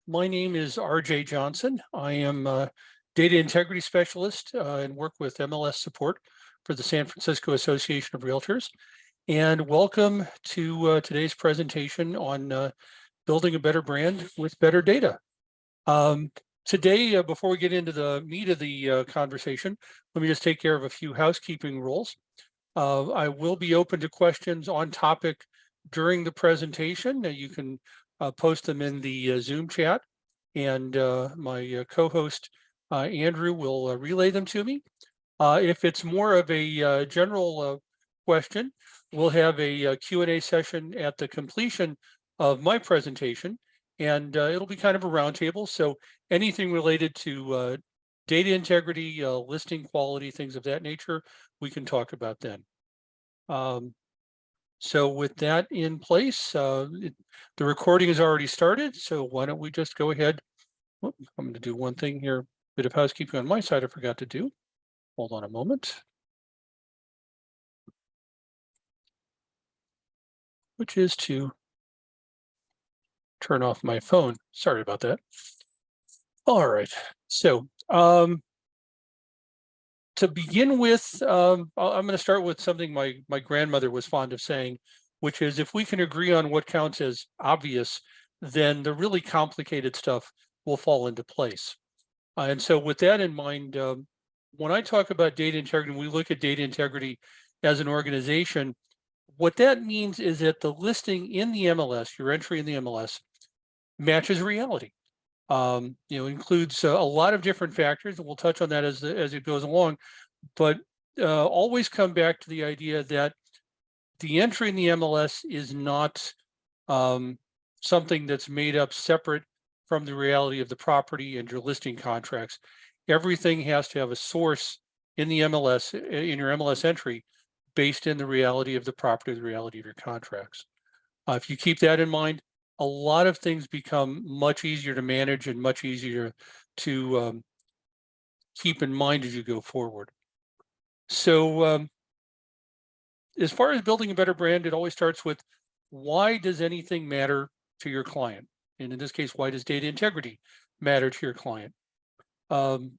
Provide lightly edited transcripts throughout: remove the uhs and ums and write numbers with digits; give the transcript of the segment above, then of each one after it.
My name is RJ Johnson. I am a data integrity specialist and work with MLS support for the San Francisco Association of Realtors. And welcome to today's presentation on building a better brand with better data. Today, before we get into the meat of the conversation, let me just take care of a few housekeeping rules. I will be open to questions on topic during the presentation. You can post them in the Zoom chat, and my co-host Andrew will relay them to me. If it's more of a general question, we'll have a Q&A session at the completion of my presentation, and it'll be kind of a roundtable. So anything related to data integrity, listing quality, things of that nature, we can talk about then. So with that in place, the recording has already started. So why don't we just go ahead? I'm going to do one thing here, bit of housekeeping on my side I forgot to do. Hold on a moment. Which is to turn off my phone. Sorry about that. All right. So to begin with, I'm going to start with something my grandmother was fond of saying, which is if we can agree on what counts as obvious, then the really complicated stuff will fall into place. And so with that in mind, when I talk about data integrity, we look at data integrity as an organization, what that means is that the listing in the MLS, your entry in the MLS, matches reality. Includes a lot of different factors, and we'll touch on that as it goes along, but always come back to the idea that the entry in the MLS is not something that's made up separate from the reality of the property and your listing contracts. Everything has to have a source in the MLS, in your MLS entry, based in the reality of the property, the reality of your contracts. If you keep that in mind, a lot of things become much easier to manage and much easier to keep in mind as you go forward. So as far as building a better brand, it always starts with, why does anything matter to your client? And in this case, why does data integrity matter to your client? I'll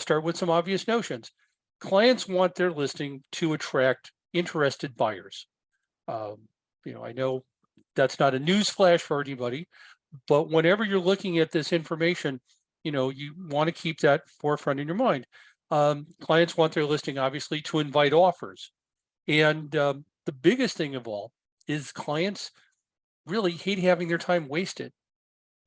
start with some obvious notions. Clients want their listing to attract interested buyers. I know that's not a news flash for anybody, but whenever you're looking at this information, you want to keep that forefront in your mind. Clients want their listing, obviously, to invite offers. And the biggest thing of all is clients really hate having their time wasted.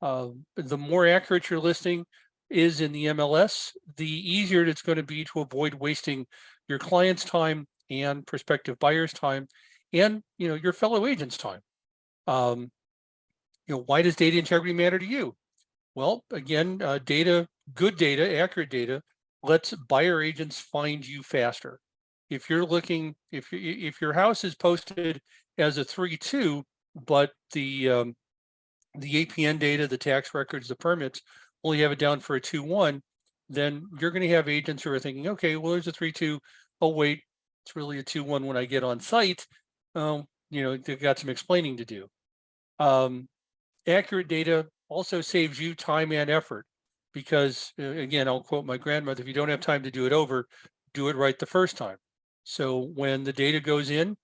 The more accurate your listing is in the MLS, the easier it's going to be to avoid wasting your client's time and prospective buyers' time and your fellow agents' time. Why does data integrity matter to you? Well, again, good data, accurate data lets buyer agents find you faster. If you're looking, if your house is posted as a 3-2, but the APN data, the tax records, the permits only have it down for a 2-1, then you're going to have agents who are thinking, okay, well, there's a 3-2. Oh, wait, it's really a 2-1 when I get on site. They've got some explaining to do. Accurate data also saves you time and effort because, again, I'll quote my grandmother, if you don't have time to do it over, do it right the first time. So when the data goes in,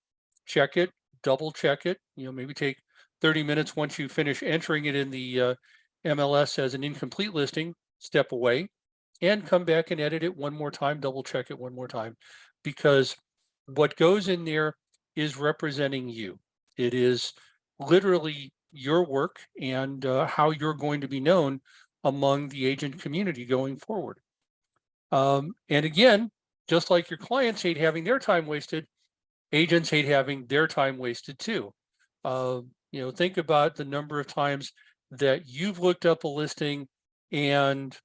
check it, double check it, maybe take 30 minutes once you finish entering it in the MLS as an incomplete listing, step away and come back and edit it one more time, double check it one more time, because what goes in there is representing you. It is literally your work and how you're going to be known among the agent community going forward. And again, just like your clients hate having their time wasted, agents hate having their time wasted too. Think about the number of times that you've looked up a listing and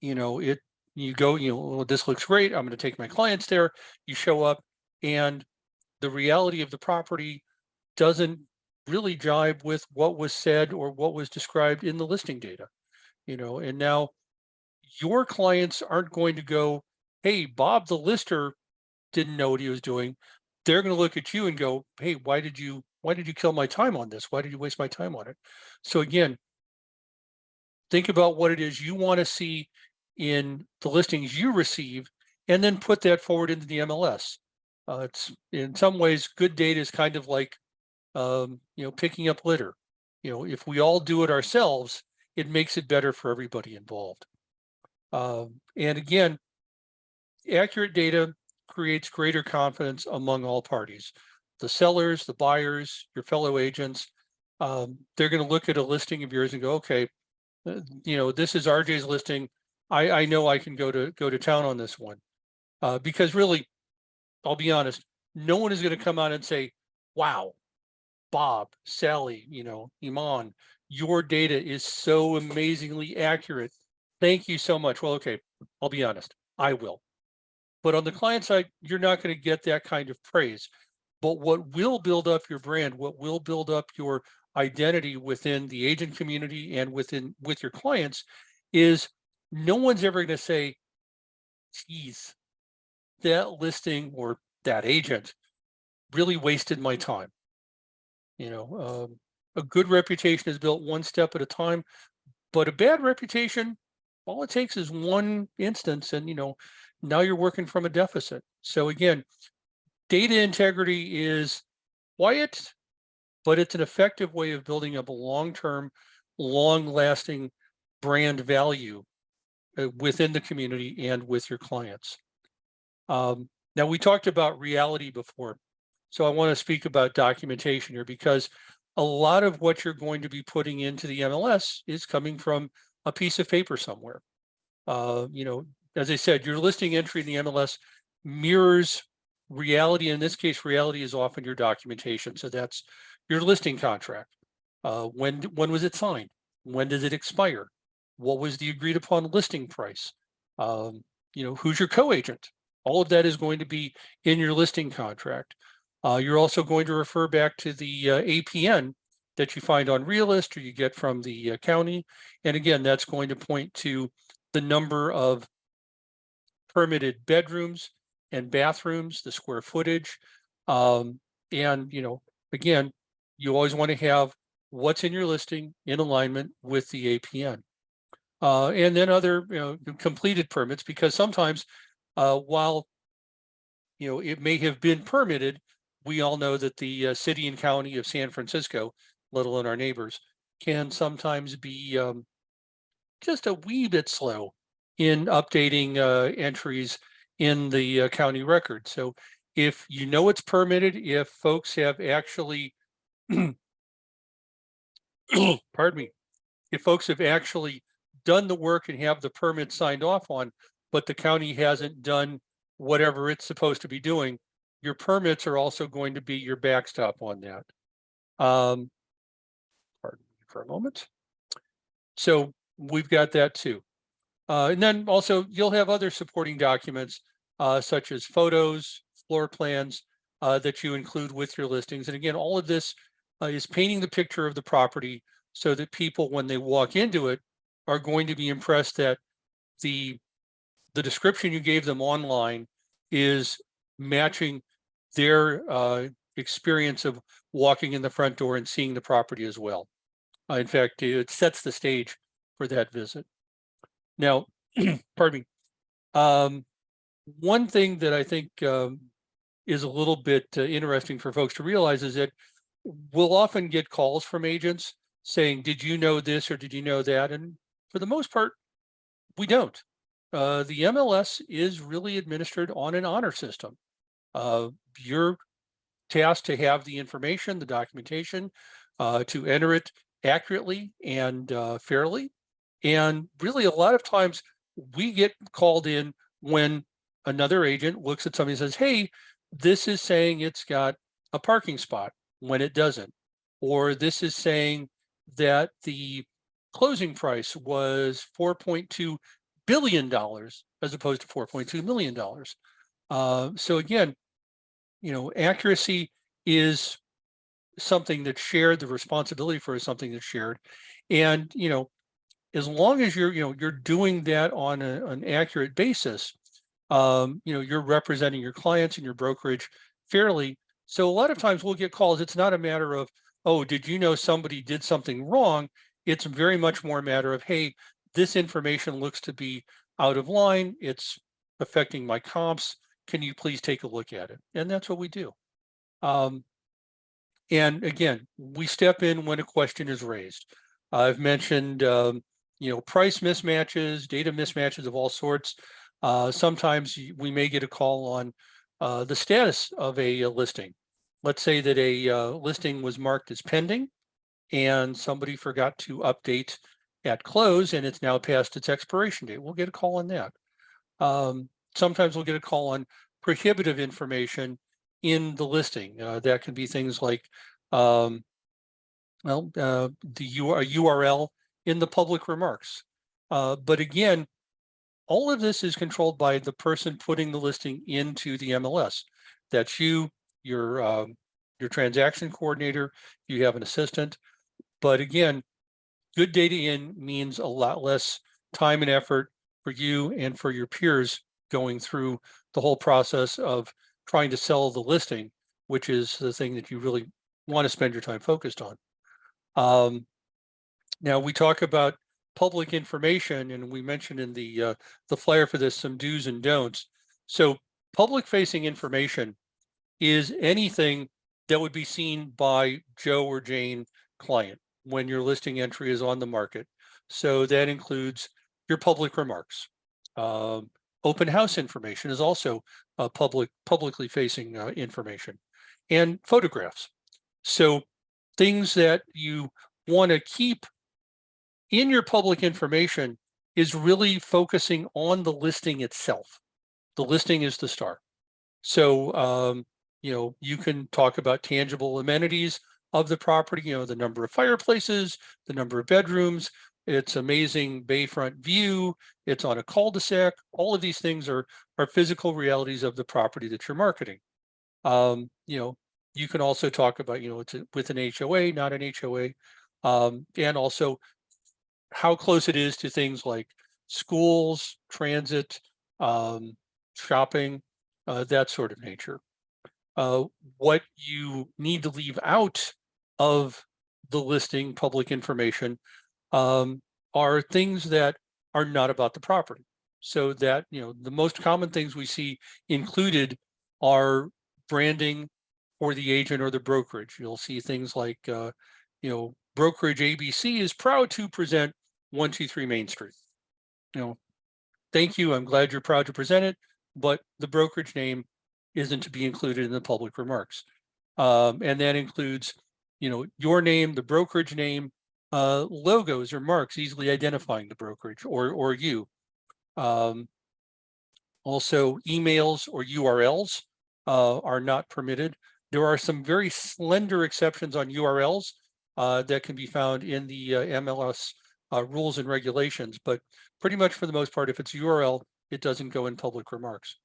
you go, well, this looks great, I'm going to take my clients there. You show up and the reality of the property doesn't really jibe with what was said or what was described in the listing data. And now your clients aren't going to go, hey, Bob the lister didn't know what he was doing. They're going to look at you and go, hey, why did you kill my time on this? Why did you waste my time on it? So again, Think about what it is you want to see in the listings you receive, and then put that forward into the MLS. It's in some ways, good data is kind of like, picking up litter. If we all do it ourselves, it makes it better for everybody involved. And again, accurate data creates greater confidence among all parties. The sellers, the buyers, your fellow agents, they're going to look at a listing of yours and go, okay, this is RJ's listing. I know I can go to town on this one. Because really, I'll be honest, no one is going to come out and say, wow, Bob, Sally, Iman, your data is so amazingly accurate. Thank you so much. Well, okay, I'll be honest, I will. But on the client side, you're not going to get that kind of praise. But what will build up your brand, what will build up your identity within the agent community and with your clients, is no one's ever going to say, geez, that listing or that agent really wasted my time. A good reputation is built one step at a time, but a bad reputation, all it takes is one instance, and now you're working from a deficit. So again, data integrity is quiet, but it's an effective way of building up a long-term, long-lasting brand value within the community and with your clients. Now, we talked about reality before, so I want to speak about documentation here, because a lot of what you're going to be putting into the MLS is coming from a piece of paper somewhere. As I said, your listing entry in the MLS mirrors reality. In this case, reality is often your documentation. So that's your listing contract. When was it signed? When does it expire? What was the agreed upon listing price? Who's your co-agent? All of that is going to be in your listing contract. You're also going to refer back to the APN that you find on Realist or you get from the county. And again, that's going to point to the number of permitted bedrooms and bathrooms, the square footage. And, again, you always want to have what's in your listing in alignment with the APN. And then other completed permits, because sometimes while it may have been permitted, we all know that the city and county of San Francisco, let alone our neighbors, can sometimes be just a wee bit slow in updating entries in the county record. So if it's permitted, if folks have actually, pardon me, if folks have actually done the work and have the permit signed off on, but the county hasn't done whatever it's supposed to be doing, your permits are also going to be your backstop on that. Pardon me for a moment. So we've got that too. And then also you'll have other supporting documents such as photos, floor plans that you include with your listings. And again, all of this is painting the picture of the property so that people, when they walk into it, are going to be impressed that the description you gave them online is matching their experience of walking in the front door and seeing the property as well. In fact, it sets the stage for that visit. Now, pardon me. One thing that I think is a little bit interesting for folks to realize is that we'll often get calls from agents saying, did you know this or did you know that? And for the most part, we don't. The MLS is really administered on an honor system. You're tasked to have the information, the documentation, to enter it accurately and fairly. And really, a lot of times we get called in when another agent looks at something and says, hey, this is saying it's got a parking spot when it doesn't. Or this is saying that the closing price was $4.2 billion as opposed to $4.2 million. So again, accuracy is something that's shared. The responsibility for is something that's shared. And, as long as you're doing that on an accurate basis, you're representing your clients and your brokerage fairly. So a lot of times we'll get calls. It's not a matter of, oh, did you know somebody did something wrong? It's very much more a matter of, hey, this information looks to be out of line. It's affecting my comps. Can you please take a look at it? And that's what we do. And again, we step in when a question is raised. I've mentioned, price mismatches, data mismatches of all sorts. Sometimes we may get a call on the status of a listing. Let's say that a listing was marked as pending and somebody forgot to update at close and it's now past its expiration date. We'll get a call on that. Sometimes we'll get a call on prohibitive information in the listing. That can be things like, the URL in the public remarks. But again, all of this is controlled by the person putting the listing into the MLS. That's you, your transaction coordinator, you have an assistant. But again, good data in means a lot less time and effort for you and for your peers going through the whole process of trying to sell the listing, which is the thing that you really want to spend your time focused on. Now we talk about public information, and we mentioned in the flyer for this some do's and don'ts. So public facing information is anything that would be seen by Joe or Jane client when your listing entry is on the market. So that includes your public remarks. Open house information is also publicly facing information, and photographs. So things that you want to keep in your public information is really focusing on the listing itself. The listing is the star. So, you can talk about tangible amenities of the property, the number of fireplaces, the number of bedrooms, its amazing bayfront view, it's on a cul-de-sac. All of these things are physical realities of the property that you're marketing. You can also talk about, it's with an HOA, not an HOA, and also how close it is to things like schools, transit, shopping, that sort of nature. What you need to leave out of the listing public information are things that are not about the property. So that, the most common things we see included are branding for the agent or the brokerage. You'll see things like, Brokerage ABC is proud to present 123 Main Street. Thank you, I'm glad you're proud to present it, but the brokerage name isn't to be included in the public remarks. And that includes, your name, the brokerage name, logos or marks easily identifying the brokerage or you. Also, emails or URLs are not permitted. There are some very slender exceptions on URLs that can be found in the MLS rules and regulations, but pretty much for the most part, if it's URL, it doesn't go in public remarks.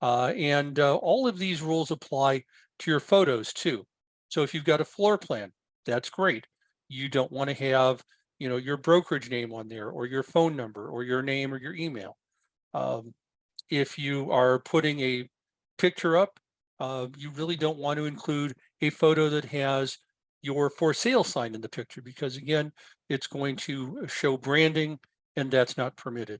And all of these rules apply to your photos too. So if you've got a floor plan, that's great. You don't want to have, your brokerage name on there or your phone number or your name or your email. If you are putting a picture up, you really don't want to include a photo that has your for sale sign in the picture, because again, it's going to show branding and that's not permitted.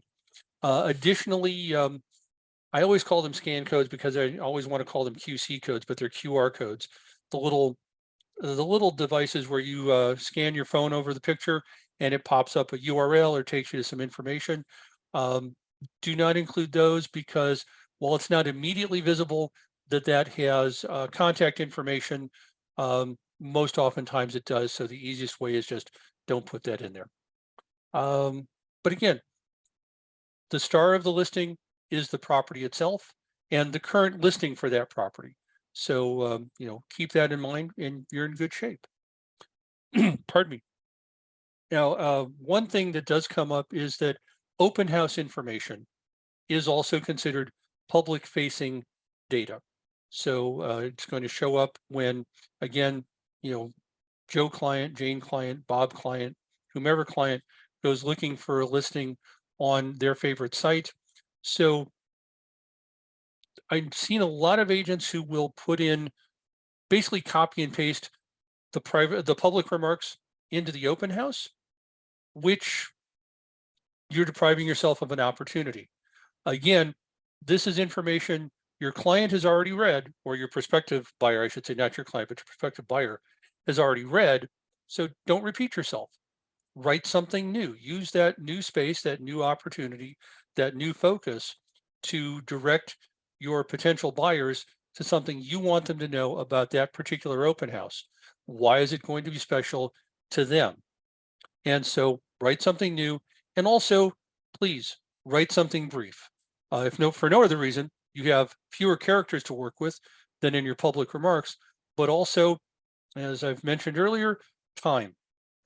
Additionally, I always call them scan codes because I always want to call them QC codes, but they're QR codes. The little devices where you scan your phone over the picture and it pops up a URL or takes you to some information. Do not include those because while it's not immediately visible that has contact information, most oftentimes it does. So the easiest way is just don't put that in there. But again, the star of the listing is the property itself and the current listing for that property. So, keep that in mind and you're in good shape. Pardon me. Now, one thing that does come up is that open house information is also considered public facing data. So it's going to show up when, again, Joe client, Jane client, Bob client, whomever client goes looking for a listing on their favorite site. So I've seen a lot of agents who will put in, basically copy and paste the public remarks into the open house. which you're depriving yourself of an opportunity. Again, this is information your client has already read, or your prospective buyer, I should say, not your client, but your prospective buyer has already read. So don't repeat yourself. Write something new. Use that new space, that new opportunity, that new focus to direct your potential buyers to something you want them to know about that particular open house. Why is it going to be special to them? And so write something new, and also please write something brief. If for no other reason, you have fewer characters to work with than in your public remarks, but also, as I've mentioned earlier, time.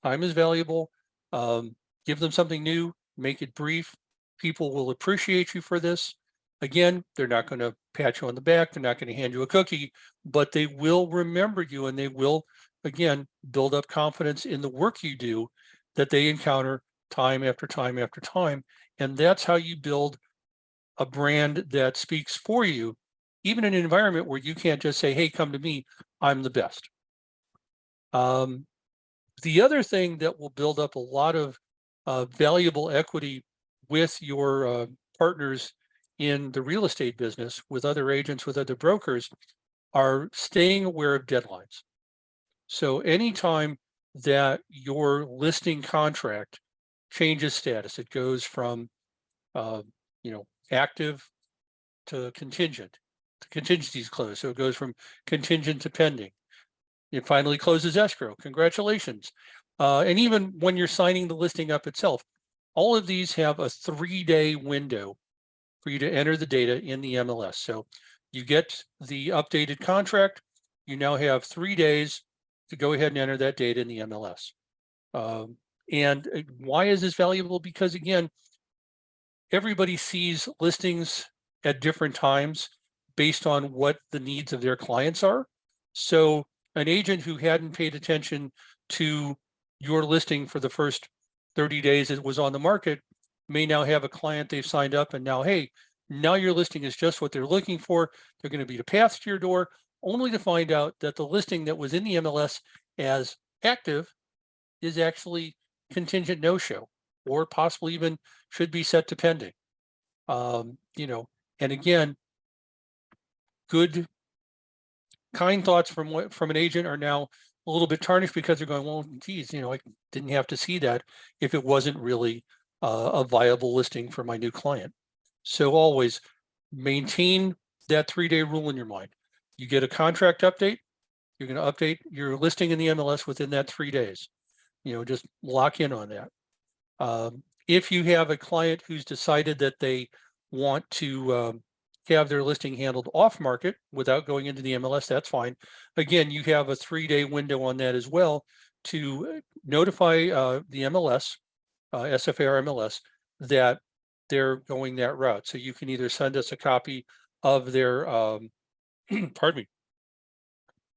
Time is valuable. Give them something new, make it brief. People will appreciate you for this. Again, they're not going to pat you on the back. They're not going to hand you a cookie, but they will remember you, and they will, again, build up confidence in the work you do that they encounter time after time after time. And that's how you build a brand that speaks for you, even in an environment where you can't just say, hey, come to me, I'm the best. The other thing that will build up a lot of valuable equity with your partners in the real estate business, with other agents, with other brokers, are staying aware of deadlines. So anytime that your listing contract changes status, it goes from active to contingent. The contingency is closed, so it goes from contingent to pending. It finally closes escrow. Congratulations. And even when you're signing the listing up itself, all of these have a 3-day window for you to enter the data in the MLS. So you get the updated contract. You now have 3 days to go ahead and enter that data in the MLS. And why is this valuable? Because again, everybody sees listings at different times based on what the needs of their clients are. So an agent who hadn't paid attention to your listing for the first 30 days it was on the market may now have a client they've signed up, and now, hey, now your listing is just what they're looking for. They're going to beat a path to your door, only to find out that the listing that was in the MLS as active is actually contingent no-show, or possibly even should be set to pending. And again, good, kind thoughts from an agent are now a little bit tarnished because they're going, well, geez, I didn't have to see that if it wasn't really a viable listing for my new client. So always maintain that 3-day rule in your mind. You get a contract update, you're going to update your listing in the MLS within that 3 days. Just lock in on that. If you have a client who's decided that they want to have their listing handled off market without going into the MLS, that's fine. Again, you have a 3-day window on that as well to notify the MLS, SFAR MLS, that they're going that route. So you can either send us a copy of their, pardon me,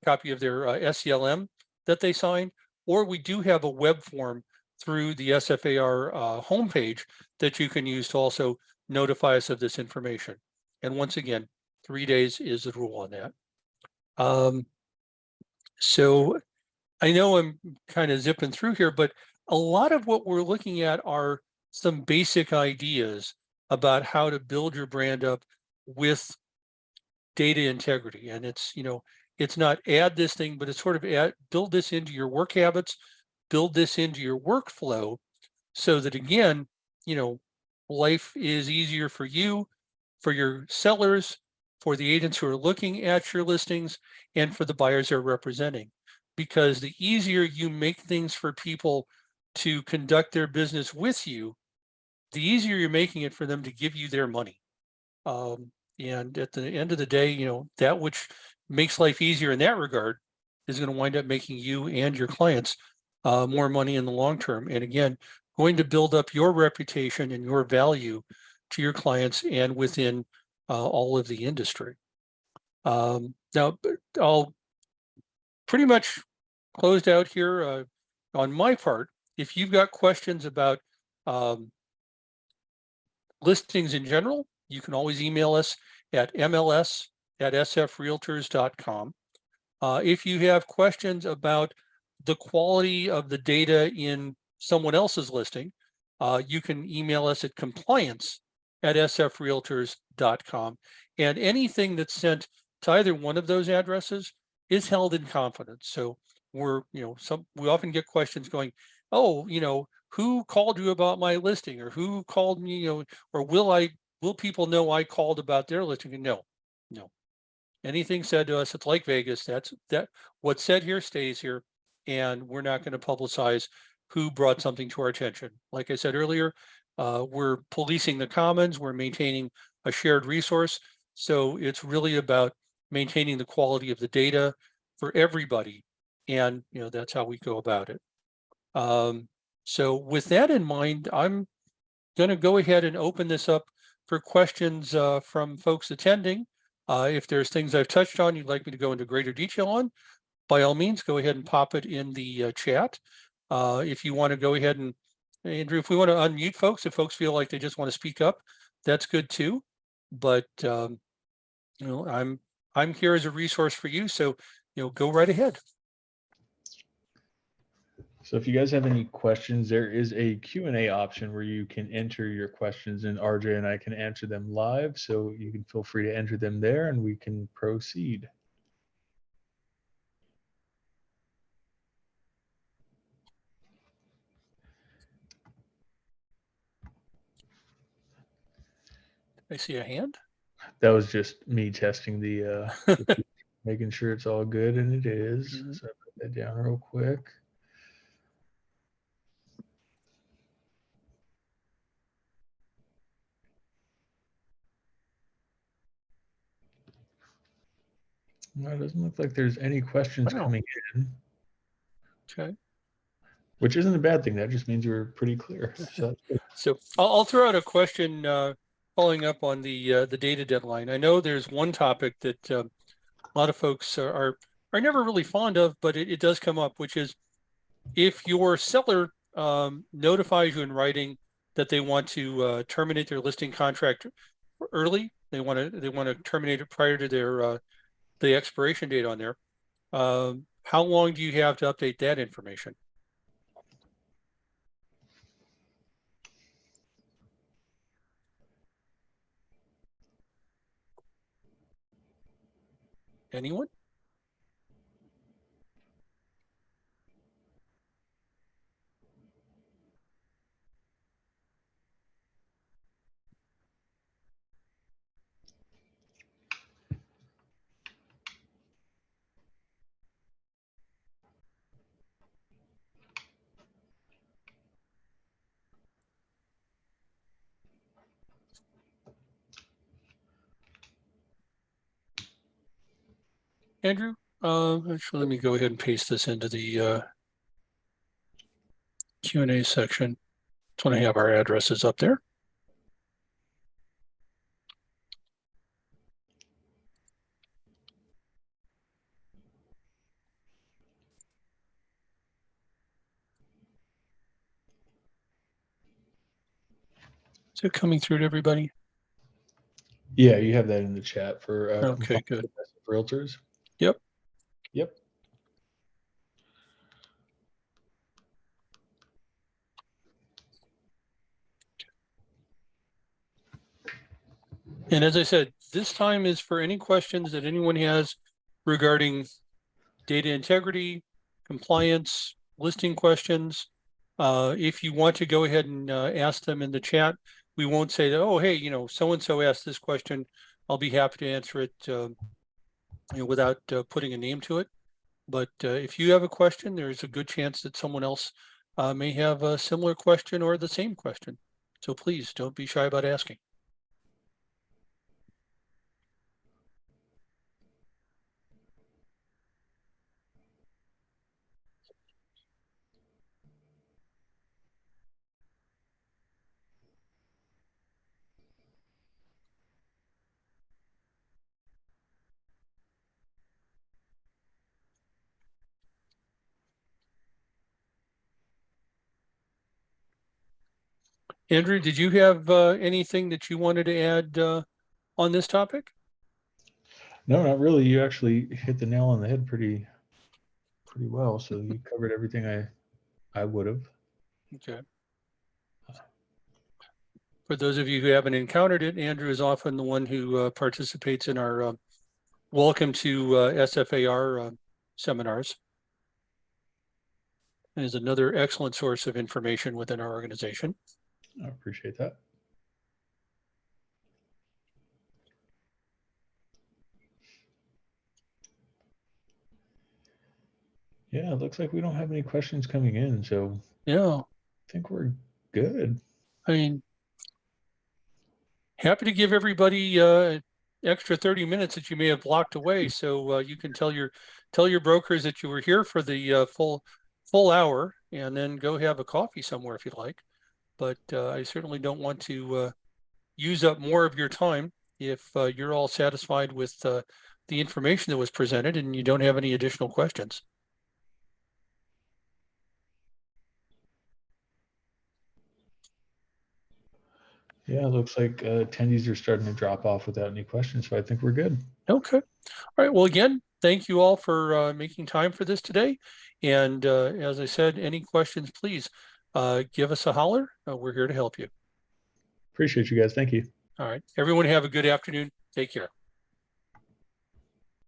copy of their SCLM that they signed, or we do have a web form through the SFAR homepage that you can use to also notify us of this information. And once again, 3 days is the rule on that. So I know I'm kind of zipping through here, but a lot of what we're looking at are some basic ideas about how to build your brand up with data integrity. And it's not add this thing, but it's sort of build this into your work habits, build this into your workflow, so that again, life is easier for you, for your sellers, for the agents who are looking at your listings, and for the buyers they're representing. Because the easier you make things for people to conduct their business with you, the easier you're making it for them to give you their money. And at the end of the day, that which makes life easier in that regard is going to wind up making you and your clients more money in the long term. And again, going to build up your reputation and your value to your clients and within all of the industry. Now, I'll pretty much closed out here on my part. If you've got questions about listings in general, you can always email us at mls@sfrealtors.com. If you have questions about the quality of the data in someone else's listing, you can email us at compliance@sfrealtors.com. And anything that's sent to either one of those addresses is held in confidence. So we're, we often get questions going, oh, who called you about my listing, or who called me, or will people know I called about their listing? And no. Anything said to us, it's like Vegas. That what's said here stays here, and we're not going to publicize who brought something to our attention. Like I said earlier, we're policing the commons. We're maintaining a shared resource. So it's really about maintaining the quality of the data for everybody, and that's how we go about it. So with that in mind, I'm going to go ahead and open this up for questions from folks attending. If there's things I've touched on you'd like me to go into greater detail on, by all means, go ahead and pop it in the chat. If you want to go ahead and, Andrew, if we want to unmute folks, if folks feel like they just want to speak up, that's good too. But I'm here as a resource for you, so go right ahead. So if you guys have any questions, there is a Q&A option where you can enter your questions, and RJ and I can answer them live. So you can feel free to enter them there and we can proceed. I see a hand. That was just me testing the making sure it's all good, and it is. Mm-hmm. So I put that down real quick. Well, it doesn't look like there's any questions coming in. Okay. Which isn't a bad thing. That just means we're pretty clear. So, so I'll throw out a question following up on the data deadline. I know there's one topic that a lot of folks are never really fond of, but it does come up, which is if your seller notifies you in writing that they want to terminate their listing contract early, they want to terminate it prior to their the expiration date on there. How long do you have to update that information? Anyone? Andrew, actually, let me go ahead and paste this into the Q&A section. Just want to have our addresses up there. Is it coming through to everybody? Yeah, you have that in the chat for okay, good. Realtors. Yep. Yep. And as I said, this time is for any questions that anyone has regarding data integrity, compliance, listing questions. If you want to go ahead and ask them in the chat, we won't say that, oh, hey, so-and-so asked this question. I'll be happy to answer it without putting a name to it. But if you have a question, there's a good chance that someone else may have a similar question or the same question. So please don't be shy about asking. Andrew, did you have anything that you wanted to add on this topic? No, not really. You actually hit the nail on the head pretty well. So you covered everything I would have. Okay. For those of you who haven't encountered it, Andrew is often the one who participates in our welcome to SFAR seminars. And is another excellent source of information within our organization. I appreciate that. Yeah, it looks like we don't have any questions coming in, so Yeah, I think we're good. I mean, happy to give everybody extra 30 minutes that you may have blocked away, so you can tell your brokers that you were here for the full hour, and then go have a coffee somewhere if you'd like. But I certainly don't want to use up more of your time if you're all satisfied with the information that was presented and you don't have any additional questions. Yeah, it looks like attendees are starting to drop off without any questions, so I think we're good. Okay. All right. Well, again, thank you all for making time for this today. And as I said, any questions, please give us a holler. We're here to help you. Appreciate you guys. Thank you. All right. Everyone have a good afternoon. Take care.